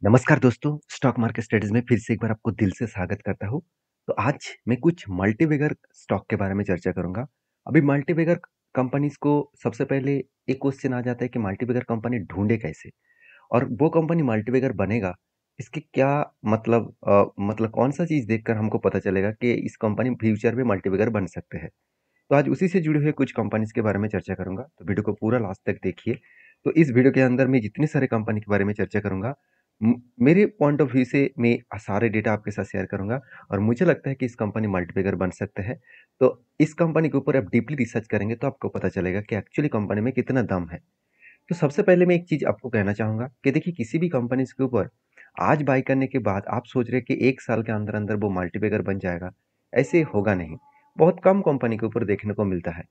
नमस्कार दोस्तों, stock market studies में फिर से एक बार आपको दिल से स्वागत करता हूँ। तो आज मैं कुछ मल्टीबैगर स्टॉक के बारे में चर्चा करूँगा। अभी मल्टीबैगर कंपनीज़ को सबसे पहले एक क्वेश्चन आ जाता है कि मल्टीबैगर कंपनी ढूँढे कैसे? और वो कंपनी मल्टीबैगर बनेगा, इसके क्या मतलब कौन-सा चीज़ देखकर हमको पता चलेगा कि इस कंपनी फ्यूचर में मल्टीबैगर बन सकते हैं? तो आज उसी से जुड़े हुए कुछ कंपनीज़ के बारे में चर्चा करूँगा, तो वीडियो को पूरा लास्ट तक देखिए। तो इस वीडियो के अंदर मैं जितने सारे कंपनी के बारे में चर्चा करूँगा, मेरे पॉइंट ऑफ व्यू से मैं सारे डेटा आपके साथ शेयर करूँगा और मुझे लगता है कि इस कंपनी मल्टीबैगर बन सकते हैं। तो इस कंपनी के ऊपर आप डीपली रिसर्च करेंगे तो आपको पता चलेगा कि एक्चुअली कंपनी में कितना दम है। तो सबसे पहले मैं एक चीज़ आपको कहना चाहूँगा कि देखिए किसी भी कंपनीज़ के ऊपर आज बाय करने के बाद आप सोच रहे हैं कि 1 साल के अंदर-अंदर वो मल्टीबैगर बन जाएगा, ऐसे होगा नहीं। बहुत कम कंपनी के ऊपर देखने को मिलता है।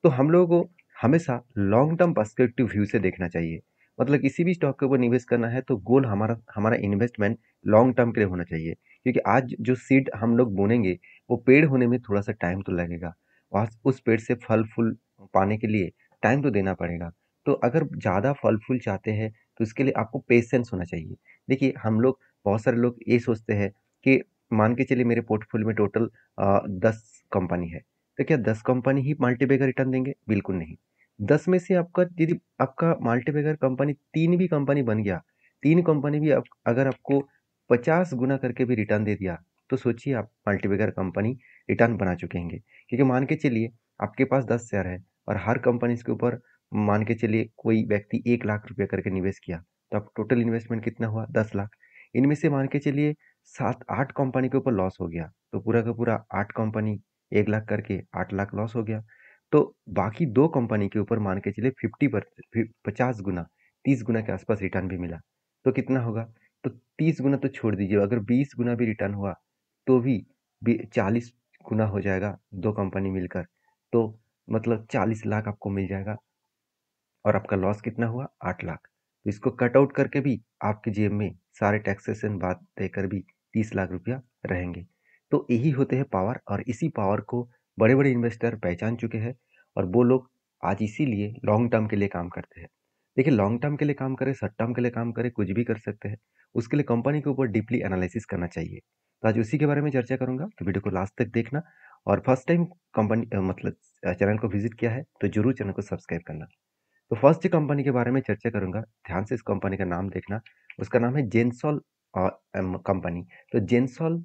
तो हम लोगों को हमेशा लॉन्ग टर्म पर्सपेक्टिव व्यू से देखना चाहिए। मतलब किसी भी स्टॉक के ऊपर निवेश करना है तो गोल हमारा हमारा इन्वेस्टमेंट लॉन्ग टर्म के लिए होना चाहिए। क्योंकि आज जो सीड हम लोग बोनेंगे, वो पेड़ होने में थोड़ा-सा टाइम तो लगेगा। वहाँ उस पेड़ से फल-फूल पाने के लिए टाइम तो देना पड़ेगा। तो अगर ज़्यादा फल-फूल चाहते हैं, तो इसके लिए आपको पेशेंस होना चाहिए। देखिए, हम लोग बहुत सारे लोग ये सोचते हैं कि मान के चलिए मेरे पोर्टफोलियो में टोटल 10 कंपनी है, तो क्या 10 कंपनी ही मल्टीबैगर रिटर्न देंगे? बिल्कुल नहीं। 10 में से आपका यदि आपका मल्टीबैगर कंपनी 3 भी कंपनी बन गया, 3 कंपनी भी अगर आपको 50 गुना करके भी रिटर्न दे दिया, तो सोचिए आप मल्टीबैगर कंपनी रिटर्न बना चुके होंगे। क्योंकि मान के चलिए आपके पास 10 शेयर है और हर कंपनी के ऊपर मान के चलिए कोई व्यक्ति 1 लाख रुपए करके निवेश किया, तो आप टोटल इन्वेस्टमेंट कितना हुआ? 10 लाख। इनमें से मान के चलिए 7-8 कंपनी के ऊपर लॉस हो गया, तो पूरा का पूरा 8 कंपनी 1 लाख करके 8 लाख लॉस हो गया। तो बाकी 2 कंपनी के ऊपर मान के चलिए 50 गुना, 30 गुना के आसपास रिटर्न भी मिला। तो कितना होगा? तो 30 गुना तो छोड़ दीजिए, अगर 20 गुना भी रिटर्न हुआ, तो भी 40 गुना हो जाएगा 2 कंपनी मिलकर। तो मतलब 40 लाख आपको मिल जाएगा और आपका लॉस कितना हुआ? 8 लाख। तो इसको कट आउट करके भी आपकी जेब में सारे टैक्सेशन बात देकर भी 30 लाख रुपया रहेंगे। तो यही होते हैं पावर और इसी पावर को बड़े-बड़े इन्वेस्टर पहचान चुके हैं और वो लोग आज इसीलिए लॉन्ग टर्म के लिए काम करते हैं। देखिए लॉन्ग टर्म के लिए काम करें, शॉर्ट टर्म के लिए काम करें, कुछ भी कर सकते हैं। उसके लिए कंपनी के ऊपर डीपली एनालिसिस करना चाहिए। तो आज उसी के बारे में चर्चा करूँगा, तो वीडियो को लास्ट तक देखना और फर्स्ट टाइम चैनल को विज़िट किया है, तो ज़रूर चैनल को सब्सक्राइब करना। तो फर्स्ट जो कंपनी के बारे में चर्चा करूँगा, ध्यान से इस कंपनी का नाम देखना। उसका नाम है जेनसॉल कंपनी। तो जेनसॉल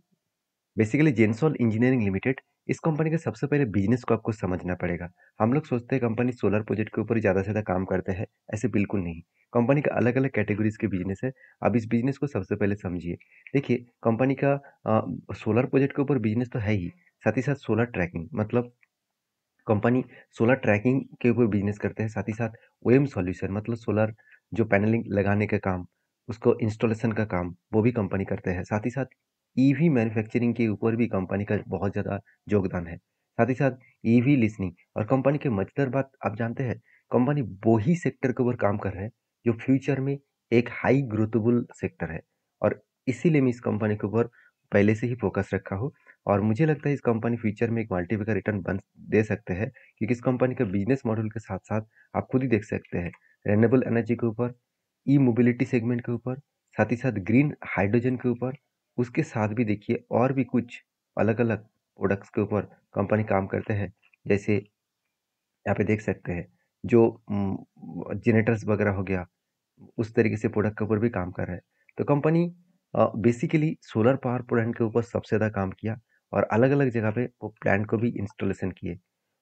बेसिकली जेनसॉल इंजीनियरिंग लिमिटेड, इस कंपनी के सबसे पहले बिज़नेस को आपको समझना पड़ेगा। हम लोग सोचते हैं कंपनी सोलर प्रोजेक्ट के ऊपर ही ज़्यादा से ज़्यादा काम करते हैं, ऐसे बिल्कुल नहीं। कंपनी का अलग-अलग कैटेगरीज़ के बिज़नेस है। अब इस बिज़नेस को सबसे पहले समझिए। देखिए कंपनी का सोलर प्रोजेक्ट के ऊपर बिज़नेस तो है ही, साथ ही साथ सोलर ट्रैकिंग मतलब कंपनी सोलर ट्रैकिंग के ऊपर बिजनेस करते हैं, साथ ही साथ ओएम सॉल्यूशन मतलब सोलर जो पैनलिंग लगाने का काम, उसको इंस्टॉलेशन का काम वो भी कंपनी करते हैं। साथ ही साथ ईवी मैन्युफैक्चरिंग के ऊपर भी कंपनी का बहुत ज़्यादा योगदान है। साथ ही साथ ईवी लीजिंग और कंपनी की मजेदार बात आप जानते हैं, कंपनी वो ही सेक्टर के ऊपर काम कर रहे हैं जो फ्यूचर में एक हाई ग्रोथेबल सेक्टर है और इसीलिए मैं इस कंपनी के ऊपर पहले से ही फोकस रखा हूँ और मुझे लगता है इस कंपनी फ्यूचर में एक मल्टीबैगर रिटर्न बन दे सकते हैं क्योंकि इस कंपनी का बिजनेस मॉडल के साथ साथ आप खुद ही देख सकते हैं रिन्यूएबल एनर्जी के ऊपर, ई मोबिलिटी सेगमेंट के ऊपर, साथ ही साथ ग्रीन हाइड्रोजन के ऊपर, उसके साथ भी देखिए और भी कुछ अलग अलग प्रोडक्ट्स के ऊपर कंपनी काम करते हैं। जैसे यहाँ पे देख सकते हैं जो जनरेटर्स वगैरह हो गया, उस तरीके से प्रोडक्ट के ऊपर भी काम कर रहा है। तो company basically solar power plant के ऊपर सबसे ज़्यादा काम किया और अलग-अलग जगह पे वो प्लांट को भी इंस्टॉलेशन किए।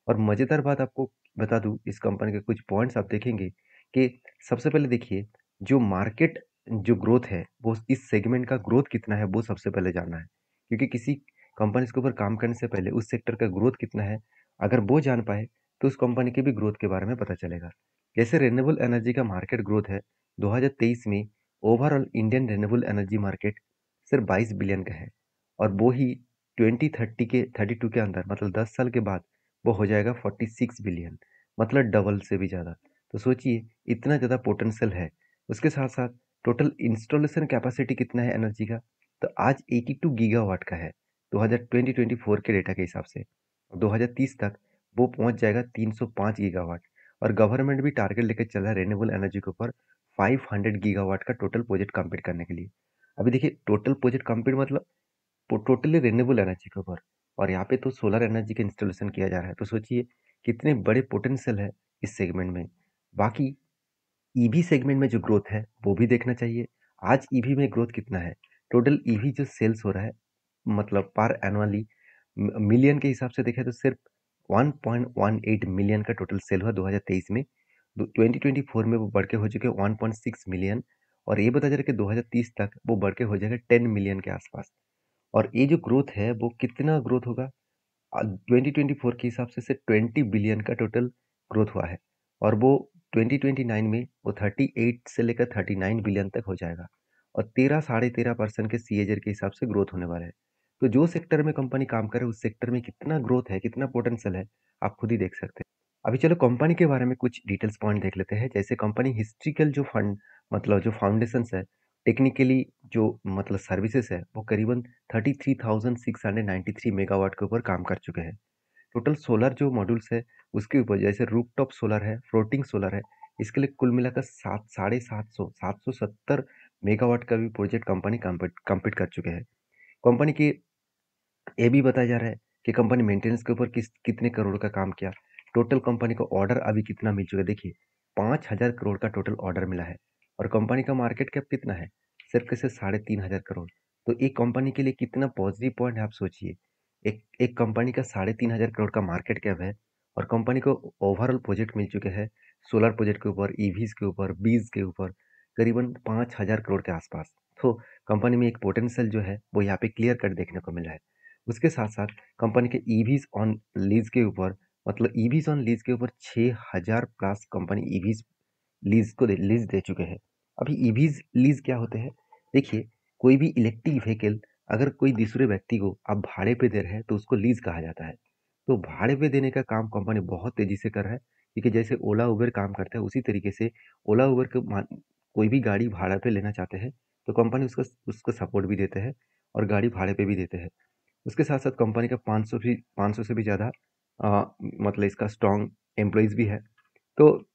और मज़ेदार बात आपको बता दूँ, इस कंपनी के कुछ पॉइंट्स आप देखेंगे कि सबसे पहले देखिए जो मार्केट जो ग्रोथ है, वो इस सेगमेंट का ग्रोथ कितना है, वो सबसे पहले जानना है। क्योंकि किसी कंपनीज़ के ऊपर काम करने से पहले उस सेक्टर का ग्रोथ कितना है, अगर वो जान पाए, तो उस कंपनी की भी ग्रोथ के बारे में पता चलेगा। जैसे रिन्यूएबल एनर्जी का मार्केट ग्रोथ है 2023 में overall Indian renewable energy market सिर्फ 22 बिलियन का है और वो ही 2030 के 32 के अंदर मतलब 10 साल के बाद वो हो जाएगा 46 बिलियन, मतलब डबल से भी ज़्यादा। तो सोचिए इतना ज़्यादा पोटेंशियल है। उसके साथ साथ टोटल इंस्टॉलेशन कैपेसिटी कितना है एनर्जी का, तो आज 82 गीगावाट का है 2024 के डेटा के हिसाब से। 2030 तक वो पहुंच जाएगा 305 गीगावाट और गवर्नमेंट भी टारगेट लेकर चल रहा है रिन्यूएबल एनर्जी के ऊपर 500 गीगावाट का टोटल प्रोजेक्ट कंप्लीट करने के लिए। अभी देखिए टोटल प्रोजेक्ट कंप्लीट मतलब टोटली रिन्यूएबल एनर्जी के ऊपर, और यहाँ पे तो सोलर एनर्जी का इंस्टॉलेशन किया जा रहा है। तो सोचिए कितने बड़े पोटेंशियल है इस सेगमेंट में। बाकी ईवी सेगमेंट में जो ग्रोथ है वो भी देखना चाहिए। आज ईवी में ग्रोथ कितना है, टोटल ईवी जो सेल्स हो रहा है मतलब पर एनुअली मिलियन के हिसाब से देखें तो सिर्फ 1.18 मिलियन का टोटल सेल हुआ 2023 में। 2024 में वो बढ़ के हो चुके 1.6 मिलियन, और ये बताया जा रहा है कि 2030 तक वो बढ़ के हो जाएगा 10 मिलियन के आसपास। और ये जो ग्रोथ है वो कितना ग्रोथ होगा, 2024 के हिसाब से 20 बिलियन का टोटल ग्रोथ हुआ है, और वो 2029 में वो 38 से लेकर 39 बिलियन तक हो जाएगा, और 13-13.5% के सीएजर के हिसाब से ग्रोथ होने वाला है। तो जो सेक्टर में कंपनी काम करे उस सेक्टर में कितना ग्रोथ है, कितना पोटेंशियल है, आप खुद ही देख सकते हैं। अभी चलो कंपनी के बारे में कुछ डिटेल्स पॉइंट देख लेते हैं। जैसे कंपनी हिस्ट्रिकल जो फंड मतलब जो फाउंडेशंस है, टेक्निकली जो मतलब सर्विसेज है, वो करीबन 33,693 मेगावाट के ऊपर काम कर चुके हैं। टोटल सोलर जो मॉड्यूल्स है उसके ऊपर जैसे रूफटॉप सोलर है, फ्लोटिंग सोलर है, इसके लिए कुल मिलाकर 770 मेगावाट का भी प्रोजेक्ट कंपनी कंप्लीट कर चुके हैं। कंपनी की ये भी बताया जा रहा है कि कंपनी मेंटेनेंस के ऊपर कितने करोड़ का काम किया। टोटल कंपनी को ऑर्डर अभी कितना मिल चुका है, देखिए 5,000 करोड़ का टोटल ऑर्डर मिला है, और कंपनी का मार्केट कैप कितना है, सिर्फ कैसे 3,500 करोड़। तो एक कंपनी के लिए कितना पॉजिटिव पॉइंट है आप सोचिए। एक एक कंपनी का 3,500 करोड़ का मार्केट कैप है, और कंपनी को ओवरऑल प्रोजेक्ट मिल चुके हैं सोलर प्रोजेक्ट के ऊपर, ईवीज के ऊपर, बीज के ऊपर, करीबन 5,000 करोड़ के आसपास। तो कंपनी में एक पोटेंशियल जो है वो यहाँ पे क्लियर कट देखने को मिला है। उसके साथ साथ कंपनी के ईवीज ऑन लीज के ऊपर मतलब ईवीज ऑन लीज के ऊपर 6,000 प्लस कंपनी ईवीज लीज दे चुके हैं। अभी ईवीज लीज क्या होते हैं, देखिए कोई भी इलेक्ट्रिक व्हीकल अगर कोई दूसरे व्यक्ति को आप भाड़े पे दे रहे हैं तो उसको लीज कहा जाता है। तो भाड़े पे देने का काम कंपनी बहुत तेजी से कर रहा है, क्योंकि जैसे ओला उबर काम करता है उसी तरीके से ओला उबर को कोई भी गाड़ी भाड़ा पे लेना चाहते हैं तो कंपनी उसका उसको सपोर्ट भी देते हैं और गाड़ी भाड़े पे भी देते हैं। उसके साथ साथ कंपनी का 500 से भी ज़्यादा मतलब इसका स्ट्रॉन्ग एम्प्लॉयज़ भी है। तो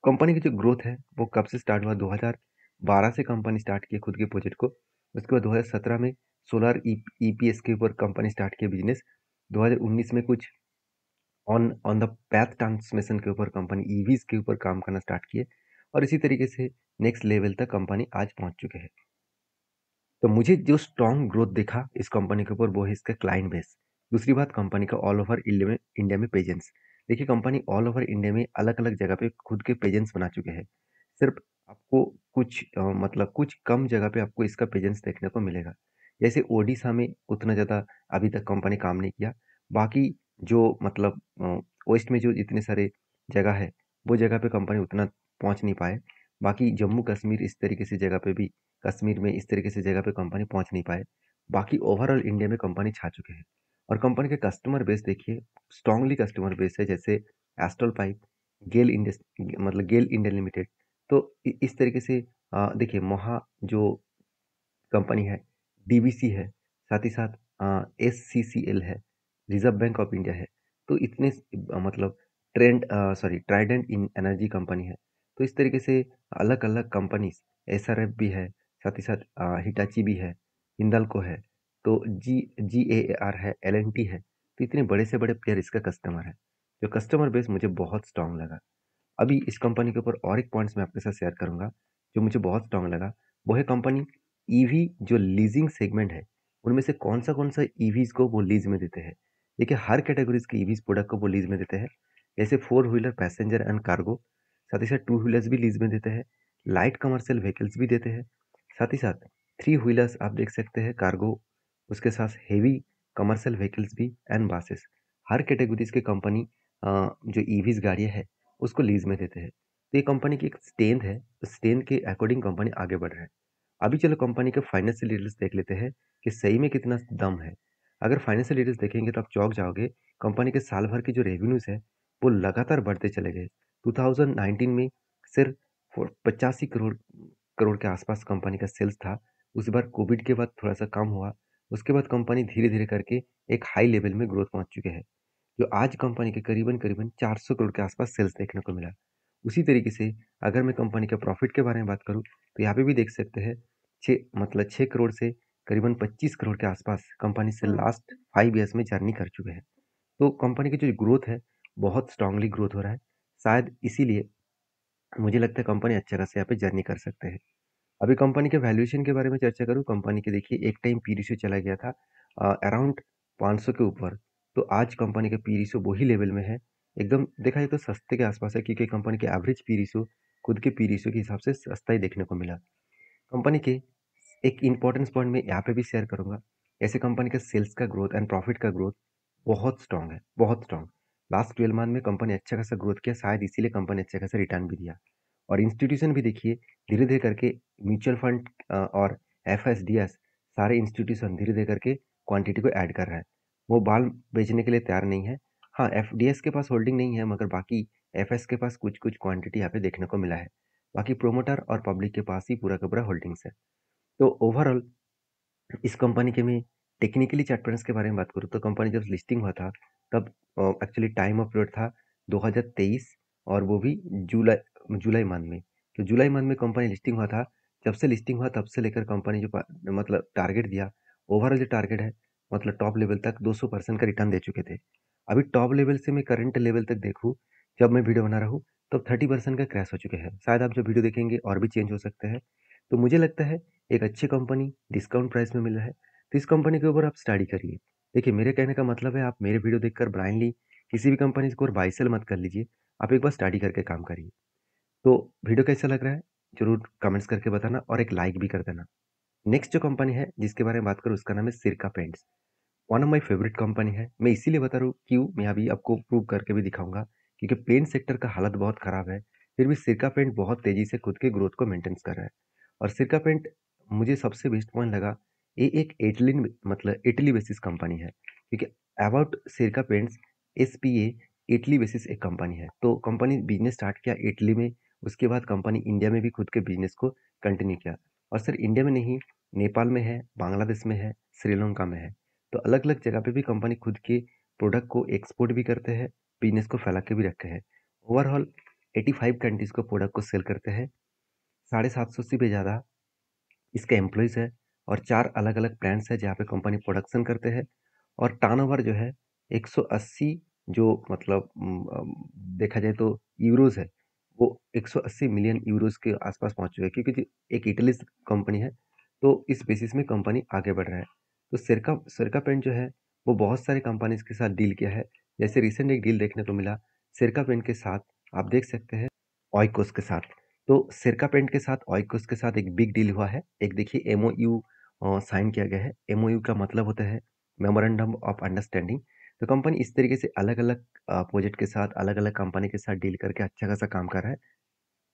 कंपनी की जो ग्रोथ है वो कब से स्टार्ट हुआ, 2012 से कंपनी स्टार्ट की खुद के प्रोजेक्ट को। उसके बाद 2017 में सोलर ईपीएस के ऊपर कंपनी स्टार्ट किया बिजनेस। 2019 में कुछ on on the path transmission के ऊपर कंपनी ईवीज के ऊपर काम करना स्टार्ट किए, और इसी तरीके से नेक्स्ट लेवल तक कंपनी आज पहुंच चुके हैं। तो मुझे जो स्ट्रॉन्ग ग्रोथ दिखा इस कंपनी के ऊपर वो है इसका क्लाइंट बेस। दूसरी बात कंपनी का ऑल ओवर इंडिया में प्रेजेंस। देखिए कंपनी ऑल ओवर इंडिया में अलग अलग जगह पे खुद के प्रेजेंस बना चुके हैं। सिर्फ आपको कुछ मतलब कुछ कम जगह पे आपको इसका प्रेजेंस देखने को मिलेगा। जैसे ओडिशा में उतना ज़्यादा अभी तक कंपनी काम नहीं किया। बाकी जो मतलब वेस्ट में जो इतने सारे जगह है वो जगह पे कंपनी उतना पहुंच नहीं पाए। बाकी जम्मू कश्मीर इस तरीके से जगह पे भी कश्मीर में इस तरीके से जगह पे कंपनी पहुंच नहीं पाए। बाकी ओवरऑल इंडिया में कंपनी छा चुके हैं। और कंपनी के कस्टमर बेस देखिए, स्ट्रांगली कस्टमर बेस है, जैसे एस्ट्रल पाइप, गेल इंडस मतलब गेल इंडिया लिमिटेड। तो इस तरीके से देखिए महा जो कंपनी है, डीवीसी है, साथ ही साथ एससीसीएल है, रिजर्व बैंक ऑफ इंडिया है। तो इतने मतलब ट्राइडेंट इन एनर्जी कंपनी है। तो इस तरीके से अलग अलग कंपनीज, एसआरएफ भी है, साथ ही साथ हिटाची भी है, हिंदाल्को है, तो GAAR है, एलएनटी है। तो इतने बड़े से बड़े प्लेयर इसका कस्टमर है। जो कस्टमर बेस मुझे बहुत स्ट्रांग लगा। अभी इस कंपनी के ऊपर और एक पॉइंट्स मैं आपके साथ शेयर करूंगा जो मुझे बहुत स्ट्रांग लगा। वो है कंपनी ईवी जो लीजिंग सेगमेंट है उनमें से कौन सा ईवीज को वो लीज में देते हैं। देखिए हर कैटेगरीज के ईवीज प्रोडक्ट को वो लीज में देते हैं। जैसे 4 व्हीलर पैसेंजर एंड कार्गो, साथ ही साथ 2 व्हीलर्स भी लीज में देते हैं, लाइट कमर्शियल व्हीकल्स भी देते हैं, साथ ही साथ 3 व्हीलर्स आप देख सकते हैं कार्गो, उसके साथ हेवी कमर्शियल व्हीकल्स भी एंड बसेस। हर कैटेगरीज के कंपनी जो ईवीज गाड़ियाँ है उसको लीज में देते हैं। तो ये कंपनी की एक स्ट्रेंथ है, उस स्ट्रेंथ के अकॉर्डिंग कंपनी आगे बढ़ रहा है। अभी चलो कंपनी के फाइनेंशियल डिटेल्स देख लेते हैं कि सही में कितना दम है। अगर फाइनेंशियल डिटेल्स देखेंगे तो आप चौंक जाओगे। कंपनी के साल भर की जो रेवेन्यूज है वो लगातार बढ़ते चले गए। 2019 में सिर्फ 85 करोड़ करोड़ के आसपास कंपनी का सेल्स था। उस बार कोविड के बाद थोड़ा सा कम हुआ। उसके बाद कंपनी धीरे धीरे करके एक हाई लेवल में ग्रोथ पहुंच चुके हैं, जो आज कंपनी के करीबन करीबन 400 करोड़ के आसपास सेल्स देखने को मिला। उसी तरीके से अगर मैं कंपनी के प्रॉफिट के बारे में बात करूं तो यहाँ पे भी देख सकते हैं 6 करोड़ से करीबन 25 करोड़ के आसपास कंपनी से लास्ट 5 ईयर्स में जर्नी कर चुके हैं। तो कंपनी की जो ग्रोथ है, बहुत स्ट्रांगली ग्रोथ हो रहा है। शायद इसीलिए मुझे लगता है कंपनी अच्छा खासा यहाँ पे जर्नी कर सकते हैं। अभी कंपनी के वैल्यूएशन के बारे में चर्चा करूँ, कंपनी के देखिए एक टाइम पी रेशियो चला गया था अराउंड 500 के ऊपर। तो आज कंपनी का पी रेशियो वही लेवल में है, एकदम देखा जाए तो सस्ते के आसपास है, क्योंकि कंपनी के एवरेज पी रेशियो खुद के पी रेशियो के हिसाब से सस्ता ही देखने को मिला। कंपनी के एक इम्पोर्टेंस पॉइंट मैं यहाँ पे भी शेयर करूंगा। ऐसे कंपनी का सेल्स का ग्रोथ एंड प्रॉफिट का ग्रोथ बहुत स्ट्रांग है, बहुत स्ट्रांग। लास्ट 12 मंथ में कंपनी अच्छा खासा ग्रोथ किया, शायद इसीलिए कंपनी अच्छा खासा रिटर्न भी दिया। और इंस्टीट्यूशन भी देखिए धीरे धीरे करके म्यूचुअल फंड और एफएसडीएस सारे इंस्टीट्यूशन धीरे धीरे करके क्वांटिटी को ऐड कर रहा है। वो बाल बेचने के लिए तैयार नहीं है। हाँ, एफडीएस के पास होल्डिंग नहीं है, मगर बाकी एफएस के पास कुछ कुछ क्वांटिटी यहाँ पे देखने को मिला है। बाकी प्रोमोटर और पब्लिक के पास ही पूरा का पूरा होल्डिंग्स है। तो ओवरऑल इस कंपनी के मैं टेक्निकली चार्ट पैटर्न्स के बारे में बात करूँ तो कंपनी जब लिस्टिंग हुआ था तब एक्चुअली टाइम ऑफ पीरियड था 2023, और वो भी जुलाई जुलाई मंथ में। तो जुलाई मंथ में कंपनी लिस्टिंग हुआ था। जब से लिस्टिंग हुआ तब से लेकर कंपनी जो मतलब टारगेट दिया, ओवरऑल जो टारगेट है मतलब टॉप लेवल तक 200% का रिटर्न दे चुके थे। अभी टॉप लेवल से मैं करंट लेवल तक देखूँ, जब मैं वीडियो बना रहा हूँ तब 30% का क्रैश हो चुके हैं। शायद आप जब वीडियो देखेंगे और भी चेंज हो सकते हैं। तो मुझे लगता है एक अच्छी कंपनी डिस्काउंट प्राइस में मिल रहा है, तो इस कंपनी के ऊपर आप स्टडी करिए। देखिए, मेरे कहने का मतलब है आप मेरे वीडियो देखकर ब्लाइंडली किसी भी कंपनी को बाय सेल मत कर लीजिए। आप एक बार स्टडी करके काम करिए। तो वीडियो कैसा लग रहा है जरूर कमेंट्स करके बताना, और एक लाइक भी कर देना। नेक्स्ट जो कंपनी है जिसके बारे में बात करूँ उसका नाम है सिरका paints. One of my favourite company है। मैं इसीलिए बता रहा हूँ, क्यों, मैं अभी आपको प्रूव करके भी दिखाऊंगा। क्योंकि पेंट सेक्टर का हालत बहुत खराब है, फिर भी सिरका पेंट बहुत तेजी से खुद के ग्रोथ को मेंटेन कर रहा है। और सिरका पेंट मुझे सबसे बेस्ट पॉइंट लगा, ये एक इटली बेसिस कंपनी है। क्योंकि अबाउट सिरका पेंट्स एसपीए इटली बेसिस एक कंपनी है। तो कंपनी बिजनेस स्टार्ट किया इटली में, उसके बाद कंपनी इंडिया में भी खुद के बिजनेस को कंटिन्यू किया। और सिर्फ इंडिया में नहीं, नेपाल में है, बांग्लादेश में है, श्रीलंका में है। तो अलग अलग जगह पे भी कंपनी खुद के प्रोडक्ट को एक्सपोर्ट भी करते हैं, बिजनेस को फैला के भी रखे हैं। ओवरऑल 85 कंट्रीज को प्रोडक्ट को सेल करते हैं। 750 से भी ज़्यादा इसके एम्प्लॉयज़ है, और 4 अलग अलग प्लांट्स है जहाँ पे कंपनी प्रोडक्शन करते हैं। और टर्नओवर जो है 180, जो मतलब देखा जाए तो यूरोज है, वो 180 मिलियन यूरोज के आसपास पहुंच चुके हैं। क्योंकि एक इटली कंपनी है, तो इस बेसिस में कंपनी आगे बढ़ रहा है। तो सिरका सिरका पेंट जो है वो बहुत सारे कंपनीज के साथ डील किया है। जैसे रिसेंट एक डील देखने को मिला सिरका पेंट के साथ, आप देख सकते हैं, ऑइकोस के साथ। तो सिरका पेंट के साथ ऑइकोस के साथ एक बिग डील हुआ है। एक देखिए एमओयू साइन किया गया है। एमओयू का मतलब होता है मेमोरेंडम ऑफ अंडरस्टैंडिंग। तो कंपनी इस तरीके से अलग अलग प्रोजेक्ट के साथ अलग अलग कंपनी के साथ डील करके अच्छा खासा काम कर रहा है।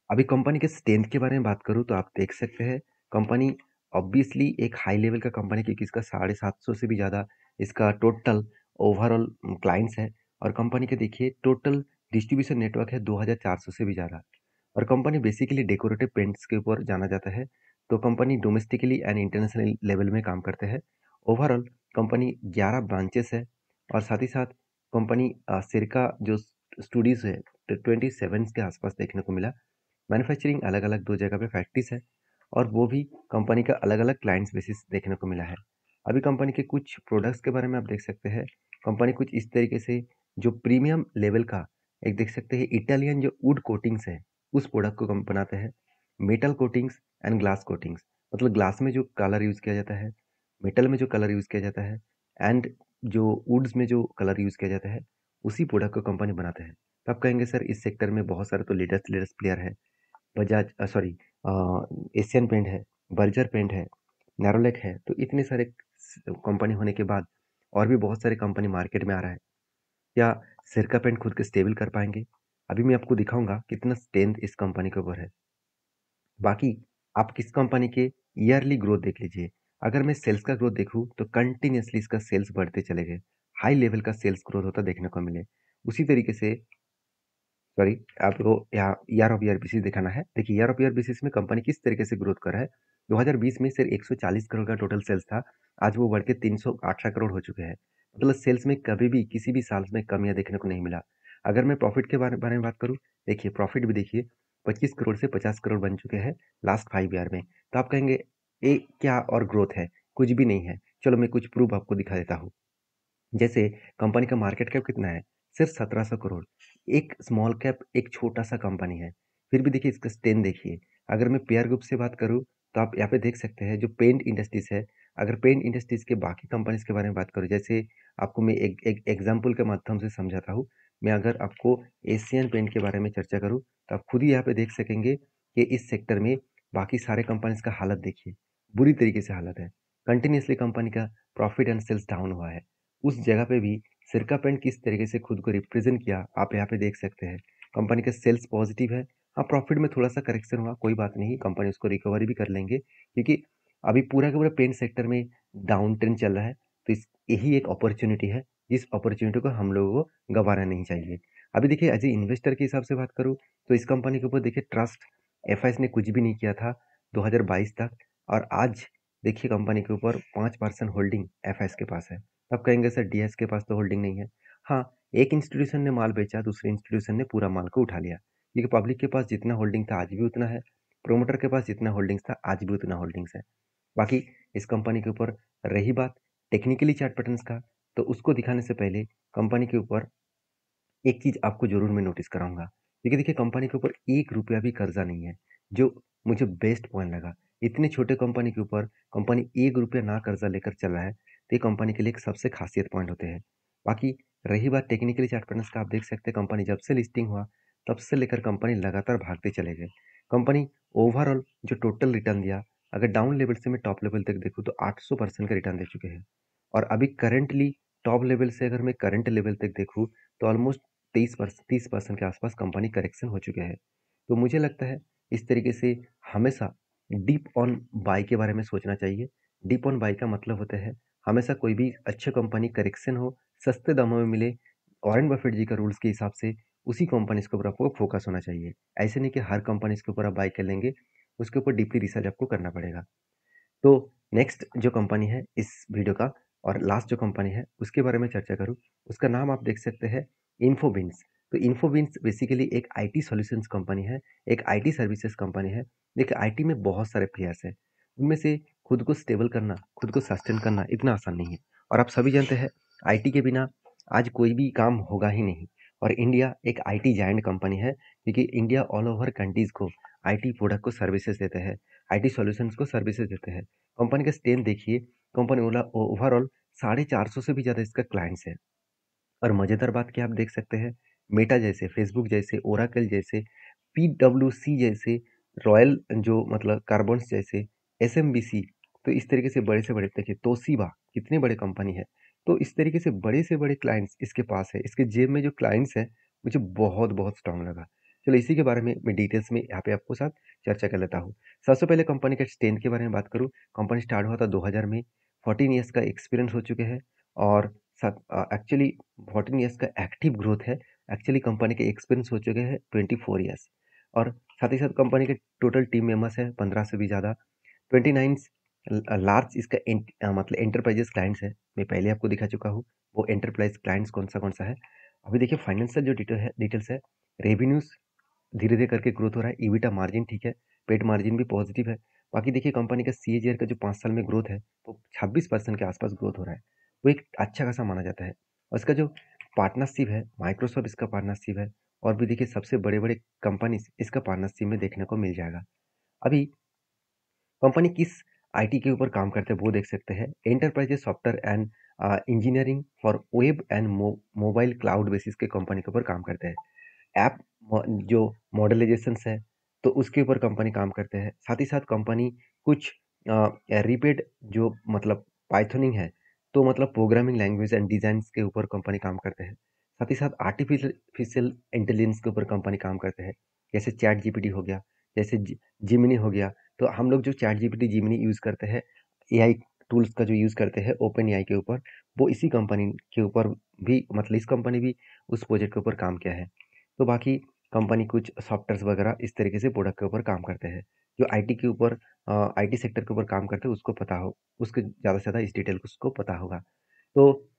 अभी कंपनी के स्ट्रेंथ के बारे में बात करूँ तो आप देख सकते हैं, कंपनी ऑब्वियसली एक हाई लेवल का कंपनी है, क्योंकि इसका 750 से भी ज़्यादा इसका टोटल ओवरऑल क्लाइंट्स है। और कंपनी के देखिए टोटल डिस्ट्रीब्यूशन नेटवर्क है 2400 से भी ज़्यादा। और कंपनी बेसिकली डेकोरेटिव पेंट्स के ऊपर जाना जाता है। तो company domestically and international level में काम करते हैं। ओवरऑल कंपनी 11 ब्रांचेस है, और साथ ही साथ कंपनी सिरका जो स्टूडियोज है 27 के आसपास देखने को मिला। मैन्युफैक्चरिंग अलग अलग 2 जगह पे फैक्ट्रीज है, और वो भी कंपनी का अलग अलग क्लाइंट्स बेसिस देखने को मिला है। अभी कंपनी के कुछ प्रोडक्ट्स के बारे में आप देख सकते हैं। कंपनी कुछ इस तरीके से जो प्रीमियम लेवल का एक देख सकते हैं, इटालियन जो वुड कोटिंग्स है उस प्रोडक्ट को बनाते हैं। Metal coatings and glass coatings, मतलब ग्लास में जो कलर यूज़ किया जाता है, मेटल में जो कलर यूज़ किया जाता है, एंड जो वुड्स में जो कलर यूज़ किया जाता है, उसी प्रोडक्ट को कंपनी बनाते हैं। तो आप कहेंगे सर इस सेक्टर में बहुत सारे तो लेटेस्ट लेटेस्ट प्लेयर है, बजाज सॉरी एशियन पेंट है, बर्जर पेंट है, नैरोलैक है। तो इतने सारे कंपनी होने के बाद और भी बहुत सारे कंपनी मार्केट में आ रहा है। क्या सिरका पेंट खुद के स्टेबल कर पाएंगे? अभी मैं आपको दिखाऊंगा कितना स्ट्रेंथ इस कंपनी के ऊपर है। बाकी आप किस कंपनी के ईयरली ग्रोथ देख लीजिए। अगर मैं सेल्स का ग्रोथ देखूँ तो कंटिन्यूसली इसका सेल्स बढ़ते चले गए, हाई लेवल का सेल्स ग्रोथ होता देखने को मिले। उसी तरीके से सॉरी, आपको यहाँ ईयर ऑफ ईयर बेसिस दिखाना है। देखिए ईयर ऑफ ईयर बेसिस में कंपनी किस तरीके से ग्रोथ कर रहा है। 2020 में सिर्फ 140 करोड़ का टोटल सेल्स था, आज वो बढ़ के 318 करोड़ हो चुके हैं। मतलब सेल्स में कभी भी किसी भी साल में कमियां देखने को नहीं मिला। अगर मैं प्रॉफिट के बारे में बात करूँ, देखिए प्रॉफिट भी देखिए 25 करोड़ से 50 करोड़ बन चुके हैं लास्ट 5 ईयर में। तो आप कहेंगे ये क्या और ग्रोथ है? कुछ भी नहीं है। चलो मैं कुछ प्रूफ आपको दिखा देता हूँ। जैसे कंपनी का मार्केट कैप कितना है? सिर्फ 1700 करोड़। एक स्मॉल कैप, एक छोटा सा कंपनी है, फिर भी देखिए इसका स्ट्रेंथ देखिए। अगर मैं पेयर ग्रुप से बात करूं तो आप यहाँ पे देख सकते हैं जो पेंट इंडस्ट्रीज है। अगर पेंट इंडस्ट्रीज के बाकी कंपनीज के बारे में बात करूं, जैसे आपको मैं एक एग्जाम्पल के माध्यम से समझाता हूँ। मैं अगर आपको एशियन पेंट के बारे में चर्चा करूँ तो आप खुद ही यहाँ पे देख सकेंगे कि इस सेक्टर में बाकी सारे कंपनीज का हालत देखिए, बुरी तरीके से हालत है। कंटिन्यूसली कंपनी का प्रॉफिट एंड सेल्स डाउन हुआ है। उस जगह पे भी सिरका पेंट किस तरीके से खुद को रिप्रेजेंट किया, आप यहाँ पे देख सकते हैं। कंपनी का सेल्स पॉजिटिव है। हाँ, प्रॉफिट में थोड़ा सा करेक्शन हुआ, कोई बात नहीं, कंपनी उसको रिकवरी भी कर लेंगे, क्योंकि अभी पूरा का पूरा पेंट सेक्टर में डाउन ट्रेंड चल रहा है। तो यही एक अपॉर्चुनिटी है, जिस अपॉर्चुनिटी को हम लोगों को गंवाना नहीं चाहिए। अभी देखिए एज ए इन्वेस्टर के हिसाब से बात करूँ तो इस कंपनी के ऊपर देखिए ट्रस्ट एफ ने कुछ भी नहीं किया था 2022 तक, और आज देखिए कंपनी के ऊपर 5% होल्डिंग एफ के पास है। तब कहेंगे सर डीएस के पास तो होल्डिंग नहीं है। हाँ, एक इंस्टीट्यूशन ने माल बेचा, दूसरे इंस्टीट्यूशन ने पूरा माल को उठा लिया, क्योंकि पब्लिक के पास जितना होल्डिंग था आज भी उतना है, प्रोमोटर के पास जितना होल्डिंग्स था आज भी उतना होल्डिंग्स है। बाकी इस कंपनी के ऊपर रही बात टेक्निकली चार्ट पैटर्न्स का, तो उसको दिखाने से पहले कंपनी के ऊपर एक चीज आपको जरूर मैं नोटिस कराऊंगा, क्योंकि देखिए कंपनी के ऊपर 1 रुपया भी कर्जा नहीं है, जो मुझे बेस्ट पॉइंट लगा। इतने छोटे कंपनी के ऊपर कंपनी 1 रुपया ना कर्जा लेकर चल रहा है, तो ये कंपनी के लिए एक सबसे खासियत पॉइंट होते हैं। बाकी रही बात टेक्निकली चार्ट पैटर्न्स का, आप देख सकते हैं कंपनी जब से लिस्टिंग हुआ तब से लेकर कंपनी लगातार भागते चले गए। कंपनी ओवरऑल जो टोटल रिटर्न दिया, अगर डाउन लेवल से मैं टॉप लेवल तक देखूँ तो 800% का रिटर्न दे चुके हैं। और अभी करंटली टॉप लेवल से अगर मैं करंट लेवल तक देखूँ तो ऑलमोस्ट 30% के आसपास कंपनी करेक्शन हो चुके हैं। तो मुझे लगता है इस तरीके से हमेशा डीप ऑन बाय के बारे में सोचना चाहिए। डीप ऑन बाय का मतलब होता है हमेशा कोई भी अच्छी कंपनी करेक्शन हो, सस्ते दामों में मिले, वॉरेन बफेट जी का रूल्स के हिसाब से उसी कंपनीज के ऊपर आपको फोकस होना चाहिए। ऐसे नहीं कि हर कंपनीज के ऊपर आप बाय कर लेंगे, उसके ऊपर डीपली रिसर्च आपको करना पड़ेगा। तो नेक्स्ट जो कंपनी है इस वीडियो का और लास्ट जो कंपनी है उसके बारे में चर्चा करूँ, उसका नाम आप देख सकते हैं इन्फोबिन्स। तो इन्फोबिन्स बेसिकली एक आईटी सॉल्यूशंस कंपनी है, एक आईटी सर्विसेज कंपनी है। देखिए आईटी में बहुत सारे प्लेयर्स हैं, उनमें से खुद को स्टेबल करना, खुद को सस्टेन करना इतना आसान नहीं है। और आप सभी जानते हैं आईटी के बिना आज कोई भी काम होगा ही नहीं। और इंडिया एक आईटी जायंट कंपनी है, क्योंकि इंडिया ऑल ओवर कंट्रीज को आईटी प्रोडक्ट को सर्विसेज देते हैं, आईटी सॉल्यूशंस को सर्विसेज देते हैं। कंपनी का स्ट्रेंथ देखिए, कंपनी ओवरऑल 450 से भी ज़्यादा इसका क्लाइंट्स है। और मज़ेदार बात क्या आप देख सकते हैं, मेटा जैसे, फेसबुक जैसे, ओराकल जैसे, पीडब्ल्यूसी जैसे, रॉयल जो मतलब कार्बन्स जैसे, एसएमबीसी, तो इस तरीके से बड़े से बड़े देखिए तोशिबा कितने बड़े कंपनी है। तो इस तरीके से बड़े से बड़े क्लाइंट्स इसके पास है, इसके जेब में जो क्लाइंट्स है मुझे बहुत बहुत स्ट्रांग लगा। चलो इसी के बारे में मैं डिटेल्स में यहाँ पे आपको साथ चर्चा कर लेता हूँ। सबसे पहले कंपनी के स्ट्रेंथ के बारे में बात करूँ, कंपनी स्टार्ट हुआ था 2000 में, 14 ईयर्स का एक्सपीरियंस हो चुके हैं। और एक्चुअली 14 ईयर्स का एक्टिव ग्रोथ है, एक्चुअली कंपनी के एक्सपीरियंस हो चुके हैं 24 ईयर्स। और साथ ही साथ कंपनी के टोटल टीम मेंबर्स है 15 से भी ज़्यादा, 29 लार्ज इसका मतलब एंटरप्राइजेस क्लाइंट्स है। मैं पहले आपको दिखा चुका हूँ वो एंटरप्राइज क्लाइंट्स कौन सा है। अभी देखिए फाइनेंशियल जो डिटेल्स है, रेवेन्यूज धीरे धीरे करके ग्रोथ हो रहा है, ईबिटा मार्जिन ठीक है, पेट मार्जिन भी पॉजिटिव है। बाकी देखिए कंपनी का सीएजीआर का जो 5 साल में ग्रोथ है वो 26% के आसपास ग्रोथ हो रहा है, वो एक अच्छा खासा माना जाता है। और इसका जो पार्टनरशिप है, माइक्रोसॉफ्ट इसका पार्टनरशिप है, और भी देखिए सबसे बड़े बड़े कंपनीज इसका पार्टनरशिप में देखने को मिल जाएगा। अभी कंपनी किस आईटी के ऊपर काम करते हैं वो देख सकते हैं, enterprises software and engineering for web and mobile cloud basis के कंपनी के ऊपर काम करते हैं। ऐप जो मॉडर्नाइजेशन है तो उसके ऊपर कंपनी काम करते हैं। साथ ही साथ कंपनी कुछ रिपेड जो मतलब पाइथनिंग है, तो मतलब प्रोग्रामिंग लैंग्वेज एंड डिजाइन के ऊपर कंपनी काम करते हैं। साथ ही साथ आर्टिफिशियल इंटेलिजेंस के ऊपर कंपनी काम करते हैं, जैसे चैट जीपीटी हो गया, जैसे जिमिनी हो गया। तो हम लोग जो चैट जीपीटी जिमिनी यूज़ करते हैं, एआई टूल्स का जो यूज़ करते हैं ओपन एआई के ऊपर, वो इसी कंपनी के ऊपर भी मतलब इस कंपनी भी उस प्रोजेक्ट के ऊपर काम किया है। तो बाकी कंपनी कुछ सॉफ्टवेयर्स वगैरह इस तरीके से प्रोडक्ट के ऊपर काम करते हैं। जो आईटी के ऊपर आईटी सेक्टर के ऊपर काम करते हैं उसको पता हो, उसके ज़्यादा से ज़्यादा इस डिटेल को उसको पता होगा। तो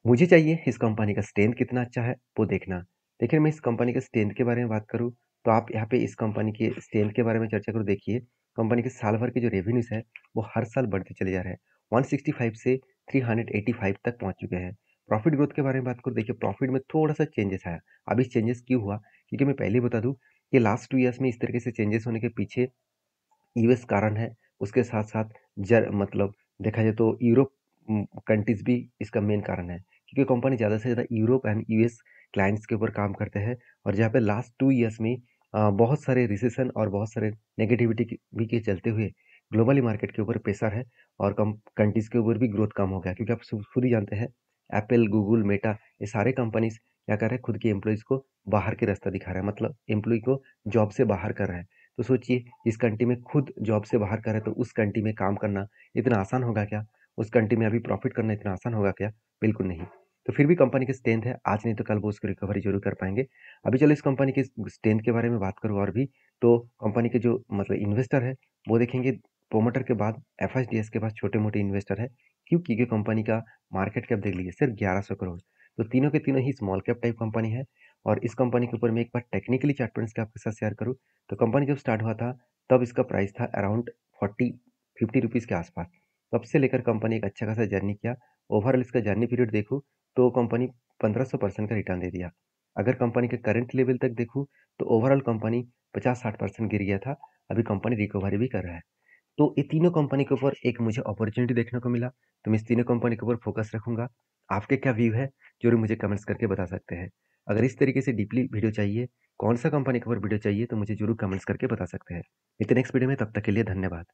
मुझे चाहिए इस कंपनी का स्ट्रेंथ कितना अच्छा है वो देखना। देखिए मैं इस कंपनी के स्ट्रेंथ के बारे में बात करूँ तो आप यहाँ पे इस कंपनी के स्ट्रेंथ के बारे में चर्चा करो। देखिए कंपनी के साल भर के जो रेवेन्यूज है वो हर साल बढ़ते चले जा रहे हैं। 165 से 385 तक पहुंच चुके हैं। प्रॉफिट ग्रोथ के बारे में बात करूँ, देखिए प्रॉफिट में थोड़ा सा चेंजेस आया। अब इस चेंजेस क्यों हुआ, क्योंकि मैं पहले ही बता दूं कि लास्ट 2 ईयर्स में इस तरीके से चेंजेस होने के पीछे यूएस कारण है। उसके साथ साथ मतलब देखा जाए तो यूरोप कंट्रीज भी इसका मेन कारण है, क्योंकि कंपनी ज़्यादा से ज़्यादा यूरोप एंड यूएस क्लाइंट्स के ऊपर काम करते हैं। और जहाँ पे लास्ट 2 ईयर्स में बहुत सारे रिसेशन और बहुत सारे नेगेटिविटी भी के चलते हुए ग्लोबली मार्केट के ऊपर प्रेशर है, और कम कंट्रीज के ऊपर भी ग्रोथ कम हो गया। क्योंकि आप खुद ही जानते हैं, एप्पल, गूगल, मेटा, ये सारे कंपनीज क्या कर रहे हैं, खुद के एम्प्लॉयज़ को बाहर के रास्ता दिखा रहे हैं, मतलब एम्प्लॉय को जॉब से बाहर कर रहे हैं। तो सोचिए, इस कंट्री में खुद जॉब से बाहर कर रहे हैं, तो उस कंट्री में काम करना इतना आसान होगा क्या? उस कंट्री में अभी प्रॉफिट करना इतना आसान होगा क्या? बिल्कुल नहीं। तो फिर भी कंपनी की स्ट्रेंथ है, आज नहीं तो कल वो उसकी रिकवरी जरूर कर पाएंगे। अभी चलो इस कंपनी की स्ट्रेंथ के बारे में बात करूँ और भी, तो कंपनी के जो मतलब इन्वेस्टर है वो देखेंगे, प्रोमोटर के बाद एफएसडीएस के पास छोटे मोटे इन्वेस्टर है। क्यों? क्योंकि कंपनी का मार्केट कैप देख लीजिए, सिर्फ 1100 करोड़। तो तीनों के तीनों ही स्मॉल कैप टाइप कंपनी है। और इस कंपनी के ऊपर मैं एक बार टेक्निकली चार्ट पैटर्न के आपके साथ शेयर करूँ, तो कंपनी जब स्टार्ट हुआ था तब इसका प्राइस था अराउंड 40-50 रुपीज़ के आसपास। तब से लेकर कंपनी एक अच्छा खासा जर्नी किया। ओवरऑल इसका जर्नी पीरियड देखूँ तो कंपनी 1500% का रिटर्न दे दिया। अगर कंपनी के करंट लेवल तक देखूँ तो ओवरऑल कंपनी 50-60% गिर गया था। अभी कंपनी रिकवरी भी कर रहा है। तो ये तीनों कंपनी के ऊपर एक मुझे अपॉर्चुनिटी देखने को मिला, तो मैं इस तीनों कंपनी के ऊपर फोकस रखूंगा। आपके क्या व्यू है, जरूर मुझे कमेंट्स करके बता सकते हैं। अगर इस तरीके से डीपली वीडियो चाहिए, कौन सा कंपनी के ऊपर वीडियो चाहिए, तो मुझे जरूर कमेंट्स करके बता सकते हैं। मिलते हैं नेक्स्ट वीडियो में, तब तक के लिए धन्यवाद।